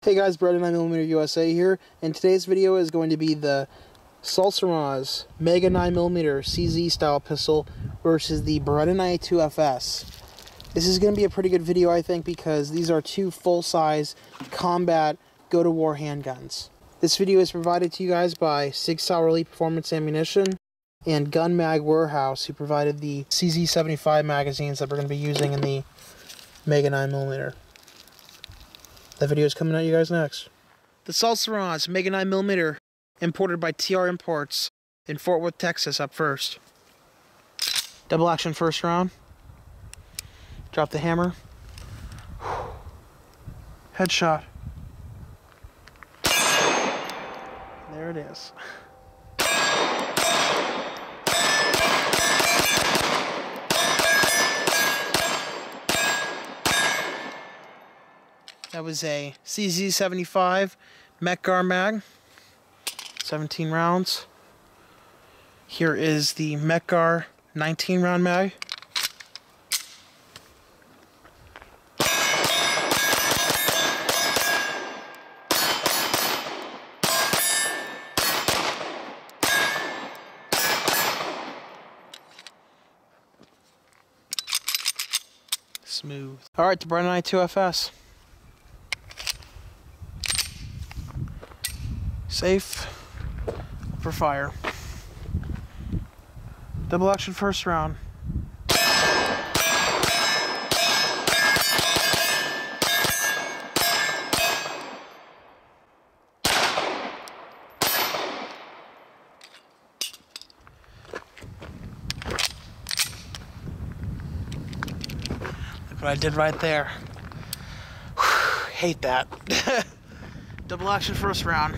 Hey guys, Brandon Lyons USA here, and today's video is going to be the Sarsilmaz Mega 9mm CZ style pistol versus the Beretta 92 FS. This is going to be a pretty good video, I think, because these are two full-size combat go-to-war handguns. This video is provided to you guys by Sig Sauer Elite Performance Ammunition and Gun Mag Warehouse, who provided the CZ75 magazines that we're going to be using in the Mega 9mm. That video is coming at you guys next. The Sarsilmaz Mega 9mm, imported by TR Imports in Fort Worth, Texas, up first. Double action first round. Drop the hammer. Headshot. There it is. That was a CZ75 CobraMag, 17 rounds. Here is the Cobra 19 round mag. Smooth. Alright, the Brandon 92 FS. Safe for fire. Double action first round. Look what I did right there. Whew, hate that. Double action first round.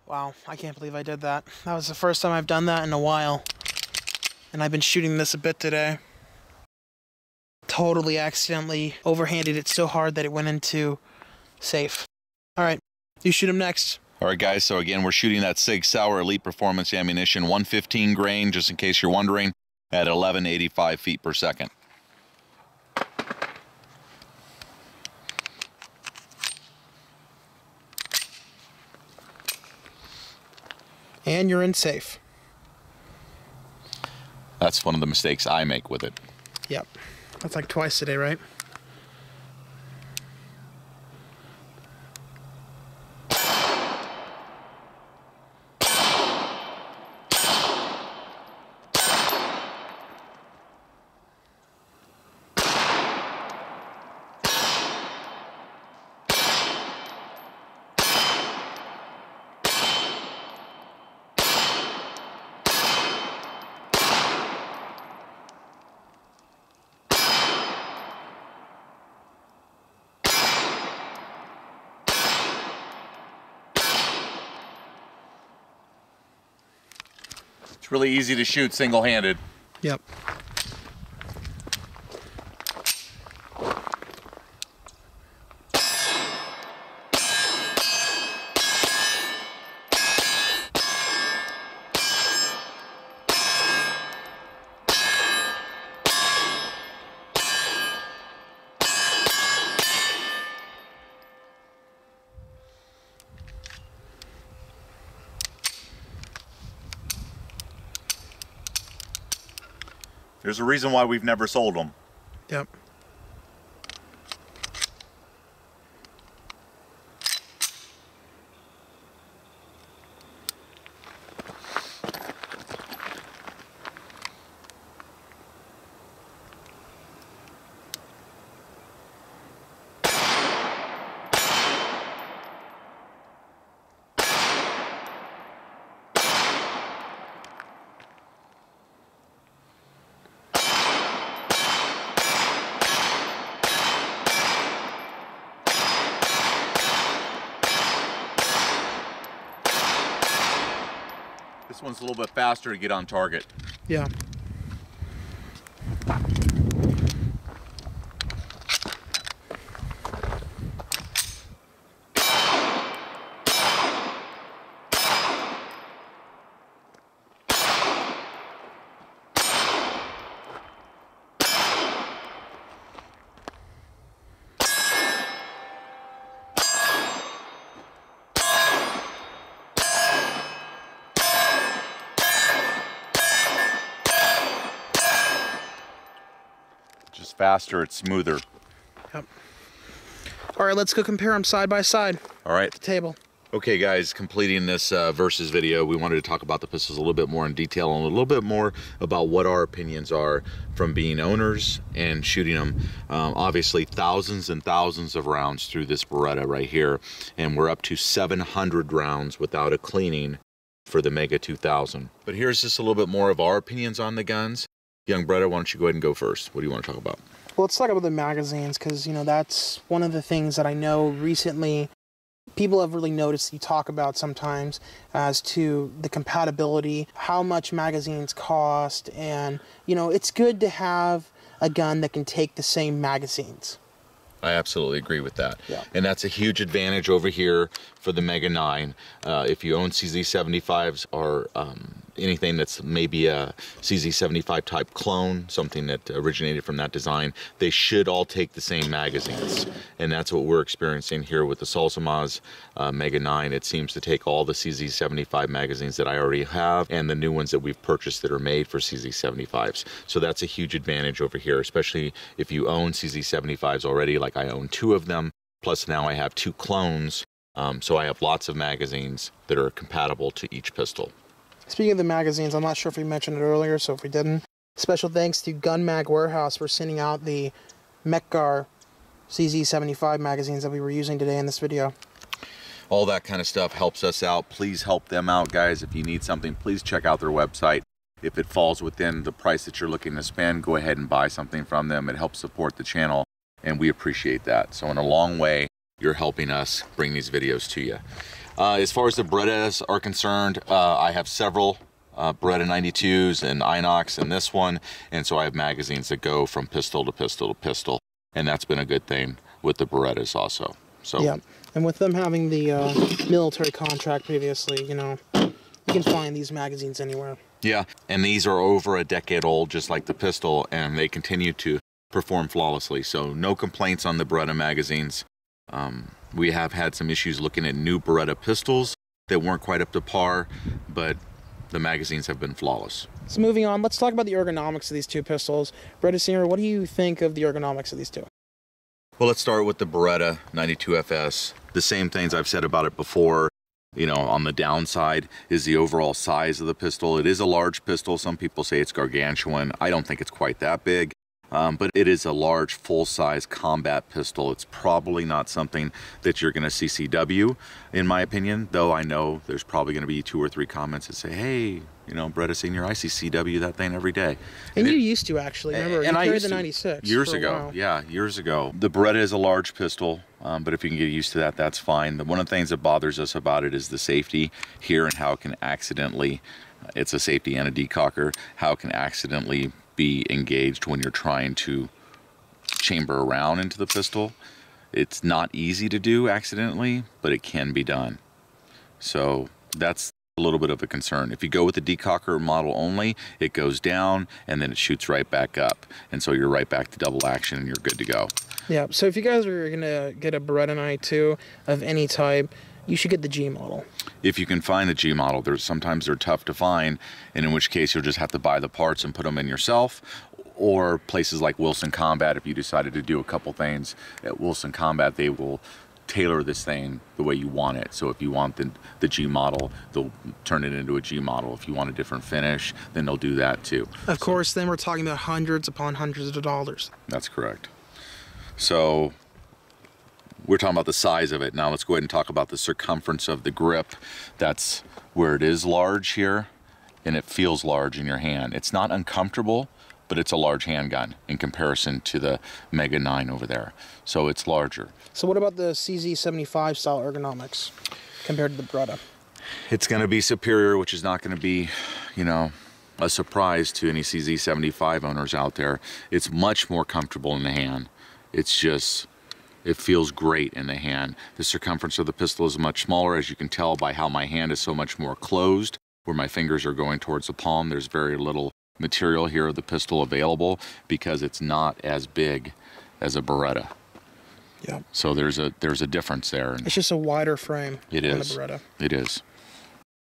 Wow, I can't believe I did that. That was the first time I've done that in a while. And I've been shooting this a bit today. Totally accidentally overhanded it so hard that it went into safe. Alright, you shoot him next. Alright guys, so again we're shooting that Sig Sauer Elite Performance Ammunition 115 grain, just in case you're wondering, at 1185 feet per second. And you're in safe. That's one of the mistakes I make with it. Yep. That's like twice today, right? It's really easy to shoot single-handed. Yep. There's a reason why we've never sold them. Yep. This one's a little bit faster to get on target. Yeah. faster, it's smoother. Yep. All right, let's go compare them side by side. All right. At the table. Okay guys, completing this versus video, we wanted to talk about the pistols a little bit more in detail and a little bit more about what our opinions are from being owners and shooting them. Obviously thousands and thousands of rounds through this Beretta right here, and we're up to 700 rounds without a cleaning for the Mega 2000. But here's just a little bit more of our opinions on the guns. Young Beretta, why don't you go ahead and go first? What do you want to talk about? Well, let's talk about the magazines, because, you know, that's one of the things that I know recently people have really noticed you talk about sometimes as to the compatibility, how much magazines cost, and, you know, it's good to have a gun that can take the same magazines. I absolutely agree with that. Yeah. And that's a huge advantage over here for the Mega 9. If you own CZ75s or anything that's maybe a CZ75 type clone, something that originated from that design, they should all take the same magazines. And that's what we're experiencing here with the Sarsilmaz Mega 9. It seems to take all the CZ75 magazines that I already have and the new ones that we've purchased that are made for CZ75s. So that's a huge advantage over here, especially if you own CZ75s already, like I own 2 of them, plus now I have 2 clones. So I have lots of magazines that are compatible to each pistol. Speaking of the magazines, I'm not sure if we mentioned it earlier, so if we didn't, special thanks to GunMag Warehouse for sending out the Mekgar CZ75 magazines that we were using today in this video. All that kind of stuff helps us out. Please help them out, guys. If you need something, please check out their website. If it falls within the price that you're looking to spend, go ahead and buy something from them. It helps support the channel, and we appreciate that. So in a long way, you're helping us bring these videos to you. As far as the Berettas are concerned, I have several Beretta 92s and Inox in this one, and so I have magazines that go from pistol to pistol to pistol, and that's been a good thing with the Berettas also. So yeah, and with them having the military contract previously, you know, you can find these magazines anywhere. Yeah, and these are over a decade old, just like the pistol, and they continue to perform flawlessly. So no complaints on the Beretta magazines. We have had some issues looking at new Beretta pistols that weren't quite up to par, but the magazines have been flawless. So moving on, let's talk about the ergonomics of these 2 pistols. Beretta Senior, what do you think of the ergonomics of these 2? Well, let's start with the Beretta 92FS. The same things I've said about it before. You know, on the downside is the overall size of the pistol. It is a large pistol. Some people say it's gargantuan. I don't think it's quite that big. But it is a large, full-size combat pistol. It's probably not something that you're going to CCW, in my opinion, though I know there's probably going to be 2 or 3 comments that say, hey, you know, Beretta Senior, I CCW that thing every day. And you used to, actually. Remember, you carried the 96. Years ago, yeah, years ago. The Beretta is a large pistol, but if you can get used to that, that's fine. One of the things that bothers us about it is the safety here and how it can accidentally, it's a safety and a decocker, how it can accidentally be engaged when you're trying to chamber around into the pistol. It's not easy to do accidentally, but it can be done. So that's a little bit of a concern. If you go with the decocker model only, it goes down and then it shoots right back up. And so you're right back to double action and you're good to go. Yeah, so if you guys are going to get a Beretta 92 of any type, you should get the G model. If you can find the G model, sometimes they're tough to find, and in which case you'll just have to buy the parts and put them in yourself, or places like Wilson Combat, if you decided to do a couple things at Wilson Combat, they will tailor this thing the way you want it. So if you want the G model, they'll turn it into a G model. If you want a different finish, then they'll do that too. Of course, then we're talking about hundreds upon hundreds of dollars. That's correct. So we're talking about the size of it. Now let's go ahead and talk about the circumference of the grip. That's where it is large here, and it feels large in your hand. It's not uncomfortable, but it's a large handgun in comparison to the Mega 9 over there. So it's larger. So what about the CZ75 style ergonomics compared to the Beretta? It's going to be superior, which is not going to be, you know, a surprise to any CZ75 owners out there. It's much more comfortable in the hand. It's just, it feels great in the hand. The circumference of the pistol is much smaller, as you can tell by how my hand is so much more closed, where my fingers are going towards the palm. There's very little material here of the pistol available because it's not as big as a Beretta. Yeah. So there's a difference there. It's just a wider frame. It is. The Beretta. It is.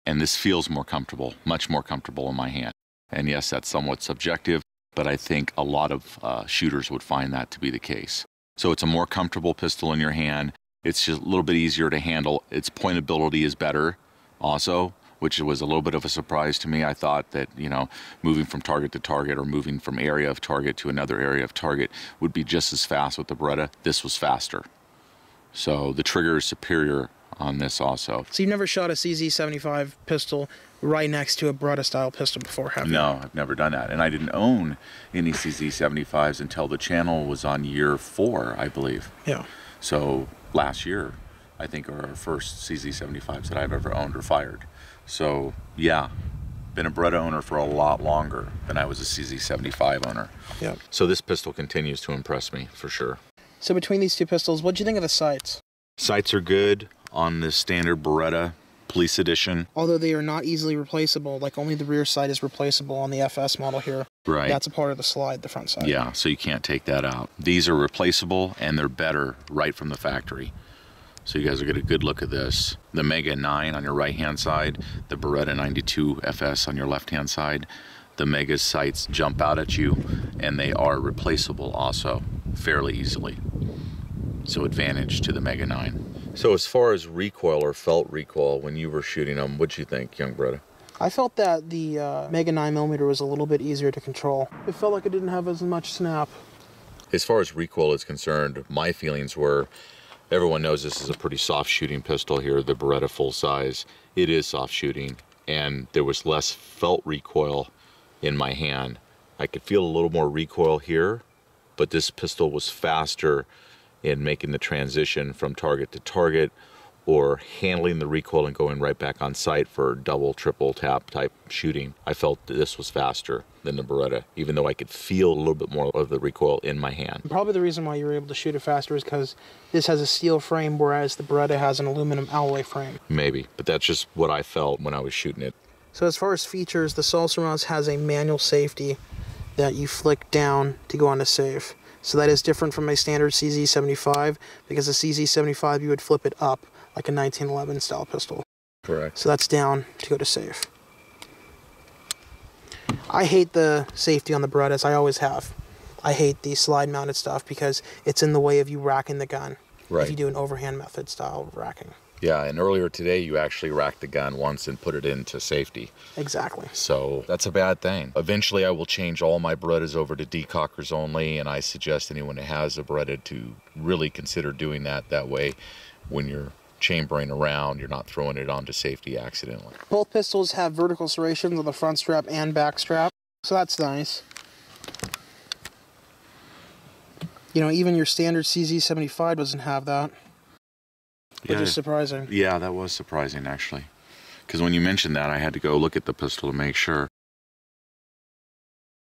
And this feels more comfortable, much more comfortable in my hand. And yes, that's somewhat subjective, but I think a lot of shooters would find that to be the case. So it's a more comfortable pistol in your hand. It's just a little bit easier to handle. Its pointability is better also, which was a little bit of a surprise to me. I thought that, you know, moving from target to target or moving from area of target to another area of target would be just as fast with the Beretta. This was faster. So the trigger is superior on this also. So you've never shot a CZ75 pistol right next to a Beretta style pistol before, have you? No, I've never done that. And I didn't own any CZ75s until the channel was on year 4, I believe. Yeah. So last year, I think, are our first CZ75s that I've ever owned or fired. So yeah, been a Beretta owner for a lot longer than I was a CZ75 owner. Yeah. So this pistol continues to impress me for sure. So between these two pistols, what do you think of the sights? Sights are good on the standard Beretta Police Edition. Although they are not easily replaceable, like only the rear sight is replaceable on the FS model here. Right. That's a part of the slide, the front side. Yeah, so you can't take that out. These are replaceable and they're better right from the factory. So you guys will get a good look at this. The Mega 9 on your right hand side, the Beretta 92 FS on your left hand side. The Mega sights jump out at you and they are replaceable also fairly easily. So advantage to the Mega 9. So as far as recoil or felt recoil when you were shooting them, what'd you think, young Beretta? I felt that the Mega 9mm was a little bit easier to control. It felt like it didn't have as much snap. As far as recoil is concerned, my feelings were, everyone knows this is a pretty soft shooting pistol here, the Beretta full size. It is soft shooting, and there was less felt recoil in my hand. I could feel a little more recoil here, but this pistol was faster in making the transition from target to target or handling the recoil and going right back on sight for double, triple tap type shooting. I felt that this was faster than the Beretta, even though I could feel a little bit more of the recoil in my hand. Probably the reason why you were able to shoot it faster is because this has a steel frame, whereas the Beretta has an aluminum alloy frame. Maybe, but that's just what I felt when I was shooting it. So as far as features, the Sarsilmaz has a manual safety that you flick down to go on to safe. So that is different from my standard CZ75, because the CZ75 you would flip it up like a 1911 style pistol. Correct. So that's down to go to safe. I hate the safety on the Berettas, I always have. I hate the slide mounted stuff because it's in the way of you racking the gun. Right. If you do an overhand method style racking. Yeah, and earlier today you actually racked the gun once and put it into safety. Exactly. So that's a bad thing. Eventually I will change all my Berettas over to decockers only, and I suggest anyone that has a Beretta to really consider doing that. That way when you're chambering around, you're not throwing it onto safety accidentally. Both pistols have vertical serrations on the front strap and back strap, so that's nice. You know, even your standard CZ75 doesn't have that. Which is surprising. Yeah, that was surprising, actually. Because when you mentioned that, I had to go look at the pistol to make sure.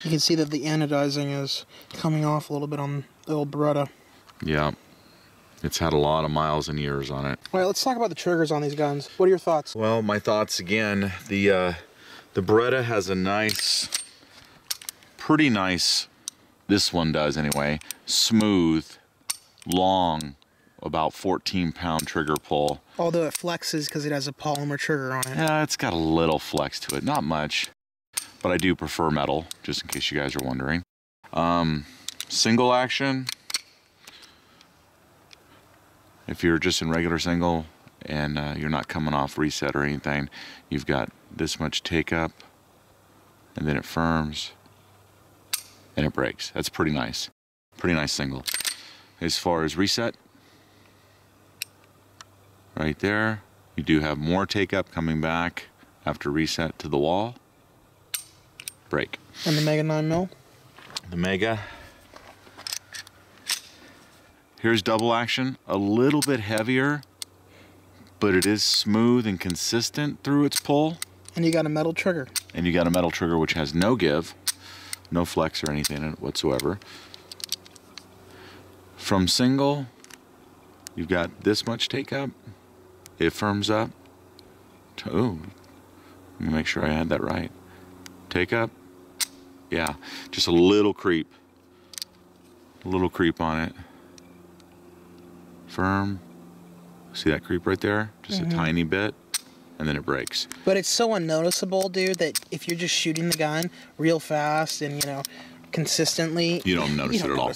You can see that the anodizing is coming off a little bit on the old Beretta. Yeah. It's had a lot of miles and years on it. All right, let's talk about the triggers on these guns. What are your thoughts? Well, my thoughts, again, the Beretta has a nice, pretty nice, this one does anyway, smooth, long, about 14-pound trigger pull. Although it flexes because it has a polymer trigger on it. Yeah, it's got a little flex to it, not much, but I do prefer metal, just in case you guys are wondering. Single action, if you're just in regular single and you're not coming off reset or anything, you've got this much take up, and then it firms, and it breaks. That's pretty nice. Pretty nice single. As far as reset, right there, you do have more take up coming back after reset to the wall. Break. And the Mega 9mm? The Mega. Here's double action, a little bit heavier, but it is smooth and consistent through its pull. And you got a metal trigger. And you got a metal trigger which has no give, no flex or anything in it whatsoever. From single, you've got this much take up. It firms up. Oh, let me make sure I had that right. Take up. Yeah, just a little creep. A little creep on it. Firm. See that creep right there? Just a tiny bit, and then it breaks. But it's so unnoticeable, dude, that if you're just shooting the gun real fast and, you know, consistently, you don't notice it at all.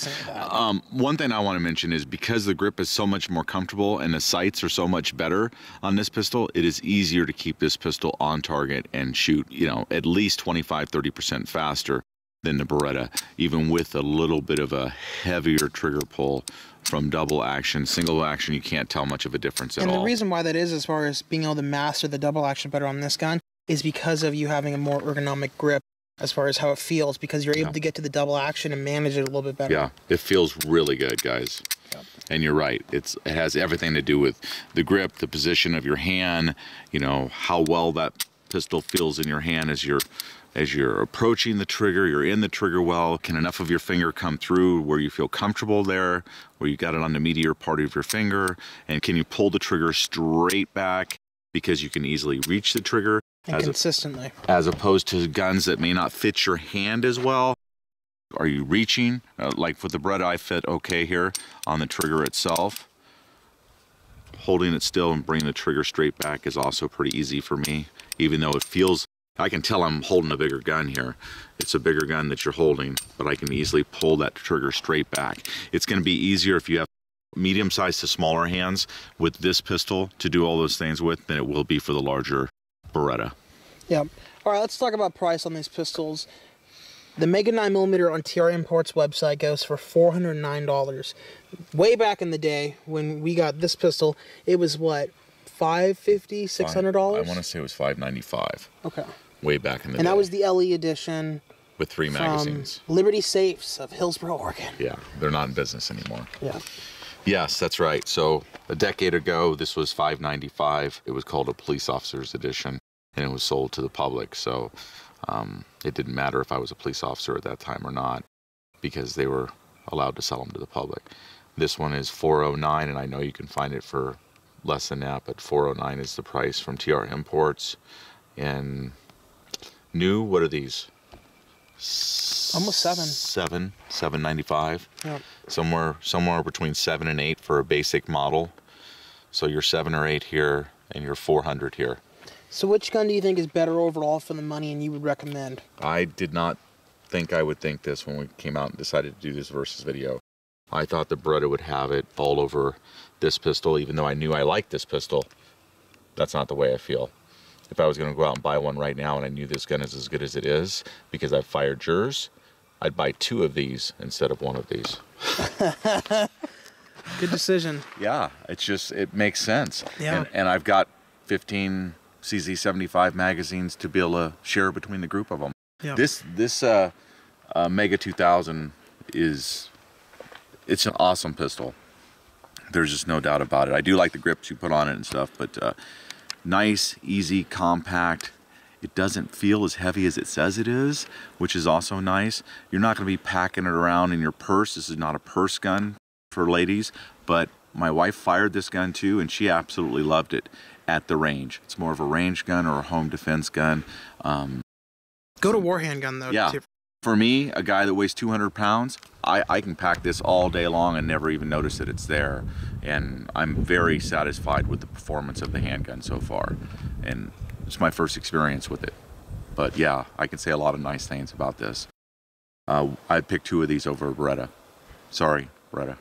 One thing I want to mention is because the grip is so much more comfortable and the sights are so much better on this pistol, it is easier to keep this pistol on target and shoot, you know, at least 25-30% faster than the Beretta, even with a little bit of a heavier trigger pull from double action. Single action, you can't tell much of a difference at all. And the reason why that is, as far as being able to master the double action better on this gun, is because of you having a more ergonomic grip as far as how it feels, because you're able to get to the double action and manage it a little bit better. Yeah, it feels really good, guys. Yep. And you're right, it has everything to do with the grip, the position of your hand, you know, how well that pistol feels in your hand as you're approaching the trigger, you're in the trigger well. Can enough of your finger come through where you feel comfortable there, where you got it on the meatier part of your finger, and can you pull the trigger straight back because you can easily reach the trigger and consistently, as opposed to guns that may not fit your hand as well. Are you reaching? Like with the Beretta, I fit okay here on the trigger itself. Holding it still and bringing the trigger straight back is also pretty easy for me, even though it feels, I can tell I'm holding a bigger gun here. It's a bigger gun that you're holding, but I can easily pull that trigger straight back. It's going to be easier if you have medium-sized to smaller hands with this pistol to do all those things with than it will be for the larger Beretta. Yeah. All right, let's talk about price on these pistols. The Mega 9mm on TR Imports website goes for $409. Way back in the day when we got this pistol, it was what, $550, $600? I want to say it was $595. Okay. Way back in the day. And that was the LE edition. With 3 magazines. Liberty Safes of Hillsboro, Oregon. Yeah, they're not in business anymore. Yeah. Yes, that's right. So a decade ago, this was $595. It was called a police officer's edition, and it was sold to the public. So it didn't matter if I was a police officer at that time or not, because they were allowed to sell them to the public. This one is $409, and I know you can find it for less than that, but $409 is the price from TR Imports. And new, what are these? Almost $795. Yep. Somewhere between 7 and 8 for a basic model. So you're 7 or 8 here, and you're 400 here. So which gun do you think is better overall for the money and you would recommend? I did not think I would think this when we came out and decided to do this versus video. I thought the Beretta would have it all over this pistol, even though I knew I liked this pistol. That's not the way I feel. If I was going to go out and buy one right now and I knew this gun is as good as it is because I've fired jurors, I'd buy 2 of these instead of 1 of these. Good decision. Yeah, it's just, it makes sense. Yeah. And I've got 15 CZ75 magazines to be able to share between the group of them. Yeah. This Mega 2000 it's an awesome pistol. There's just no doubt about it. I do like the grips you put on it and stuff, but nice, easy, compact. It doesn't feel as heavy as it says it is, which is also nice. You're not going to be packing it around in your purse. This is not a purse gun for ladies, but my wife fired this gun too, and she absolutely loved it at the range. It's more of a range gun or a home defense gun. Go to war handgun though. Yeah. Too. For me, a guy that weighs 200 pounds, I can pack this all day long and never even notice that it's there. And I'm very satisfied with the performance of the handgun so far. And it's my first experience with it. But yeah, I can say a lot of nice things about this. I'd pick 2 of these over a Beretta. Sorry, Beretta.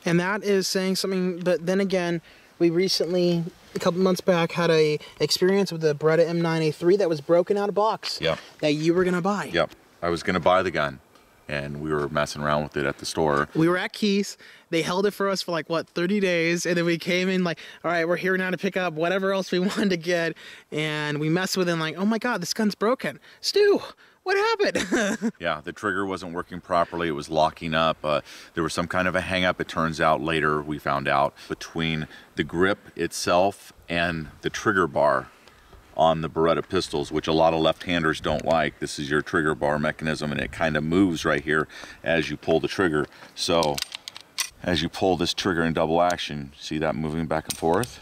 And that is saying something, but then again, we recently, a couple months back, had a experience with the Beretta M9A3 that was broken out of box. Yep. That you were going to buy. Yep. I was going to buy the gun, and we were messing around with it at the store. We were at Keith's. They held it for us for like, what, 30 days? And then we came in like, all right, we're here now to pick up whatever else we wanted to get. And we messed with it like, oh my God, this gun's broken. Stu, what happened? Yeah, the trigger wasn't working properly. It was locking up. There was some kind of a hang-up, it turns out later, we found out, between the grip itself and the trigger bar on the Beretta pistols, which a lot of left-handers don't like. This is your trigger bar mechanism, and it kind of moves right here as you pull the trigger. So as you pull this trigger in double action, see that moving back and forth?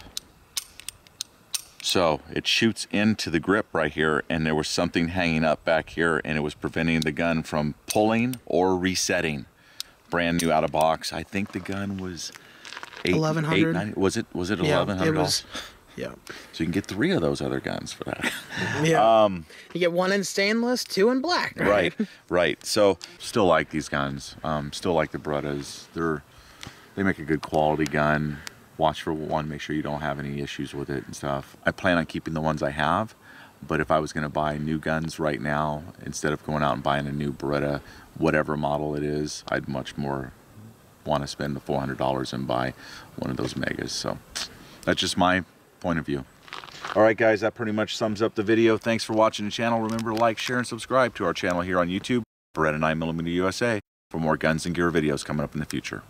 So it shoots into the grip right here, and there was something hanging up back here, and it was preventing the gun from pulling or resetting. Brand new out of box. I think the gun was $1,100. Was it $1,100? Yeah, it was Yeah. So you can get 3 of those other guns for that. Yeah. You get 1 in stainless, 2 in black. Right, right. So still like these guns. Still like the Berettas. They make a good quality gun. Watch for one, make sure you don't have any issues with it and stuff. I plan on keeping the ones I have, but if I was going to buy new guns right now, instead of going out and buying a new Beretta, whatever model it is, I'd much more want to spend the $400 and buy one of those Megas. So that's just my point of view. All right, guys, that pretty much sums up the video. Thanks for watching the channel. Remember to like, share, and subscribe to our channel here on YouTube, Beretta 9mm USA, for more guns and gear videos coming up in the future.